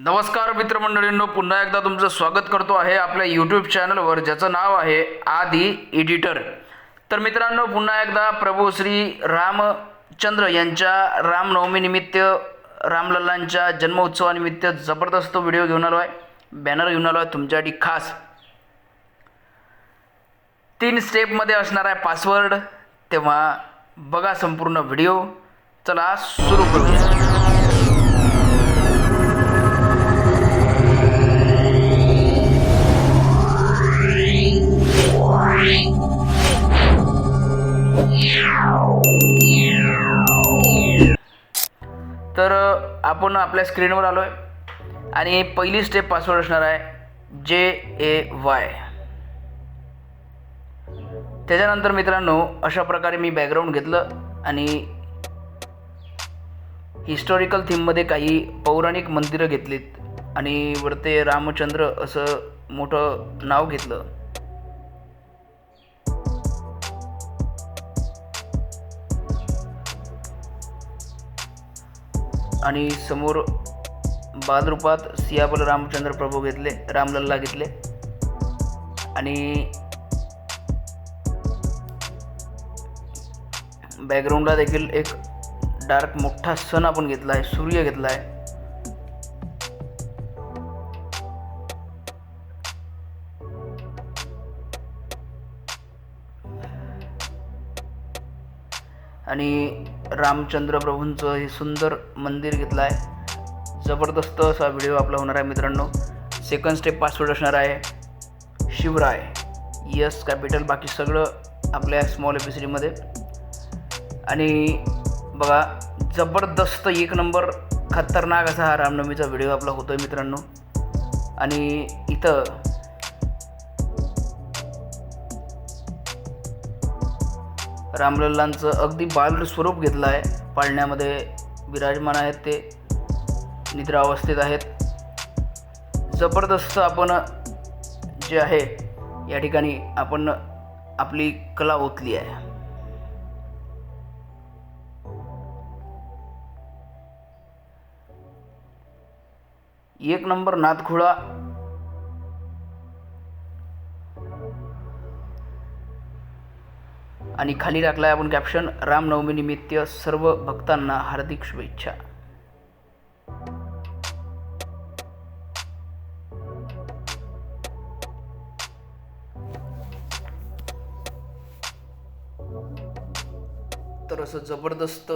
नमस्कार मित्रमंडळींनो, पुन्हा एकदा तुमचं स्वागत करतो आहे आपल्या यूट्यूब चॅनलवर, ज्याचं नाव आहे आदी एडिटर. तर मित्रांनो, पुन्हा एकदा प्रभू श्री रामचंद्र यांच्या रामनवमीनिमित्त, रामलल्लांच्या जन्मोत्सवानिमित्त जबरदस्त व्हिडिओ घेऊन आलो आहे, बॅनर घेऊन आलो आहे तुमच्यासाठी खास. 3 स्टेपमध्ये असणार आहे पासवर्ड, तेव्हा बघा संपूर्ण व्हिडिओ. चला सुरू करूया. तर आपण आपल्या स्क्रीनवर आलो आहे आणि पहिली स्टेप पासवर्ड असणार आहे JAY. त्याच्यानंतर मित्रांनो, अशा प्रकारे मी बॅकग्राऊंड घेतलं आणि हिस्टॉरिकल थीममध्ये काही पौराणिक मंदिरं घेतलीत आणि वरते रामचंद्र असं मोठं नाव घेतलं. आणि समोर बालरूपात सियाबल रामचंद्र प्रभू घेतले, रामलल्ला घेतले. आणि बॅकग्राऊंडला देखील एक डार्क मोठा सन आपण घेतला आहे, सूर्य घेतला आहे. आणि रामचंद्र प्रभूंचं हे सुंदर मंदिर घेतलं आहे. जबरदस्त असा व्हिडिओ आपला होणार आहे मित्रांनो. सेकंड स्टेप पासवर्ड असणार आहे शिवराय, यस कॅपिटल, बाकी सगळं आपल्या स्मॉल ABCDमध्ये. आणि बघा, जबरदस्त एक नंबर खतरनाक असा हा रामनवमीचा व्हिडिओ आपला होतो आहे मित्रांनो. आणि इथं रामलल्लांचं अगदी बाल स्वरूप घेतलं आहे, पाळण्यामध्ये विराजमान आहेत, ते निद्रावस्थेत आहेत. जबरदस्त आपण जे आहे या ठिकाणी आपण आपली कला ओतली आहे. एक नंबर नादखुळा. आणि खाली टाकला आहे आपण कॅप्शन, रामनवमी निमित्त सर्व भक्तांना हार्दिक शुभेच्छा. तर असं जबरदस्त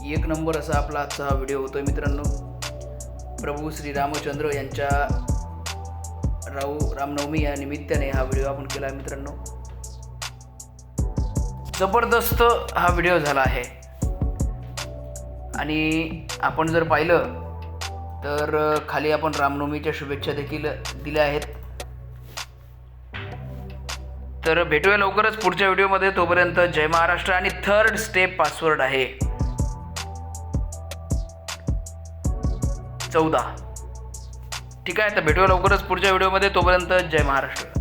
एक नंबर असा आपला आजचा हा व्हिडिओ होतोय मित्रांनो. प्रभू श्री रामचंद्र यांच्या रामनवमी या निमित्ताने हा व्हिडिओ आपण केला आहे मित्रांनो. जबरदस्त हा व्हिडिओ झाला आहे. आणि आपण जर पाहिलं तर खाली आपण रामनवमीच्या शुभेच्छा देखील दिल्या आहेत. तर भेटूया लवकरच पुढच्या व्हिडिओमध्ये. तोपर्यंत जय महाराष्ट्र. आणि थर्ड स्टेप पासवर्ड आहे 14. ठीक आहे, तर भेटूया लवकरच पुढच्या व्हिडिओमध्ये. तोपर्यंत जय महाराष्ट्र.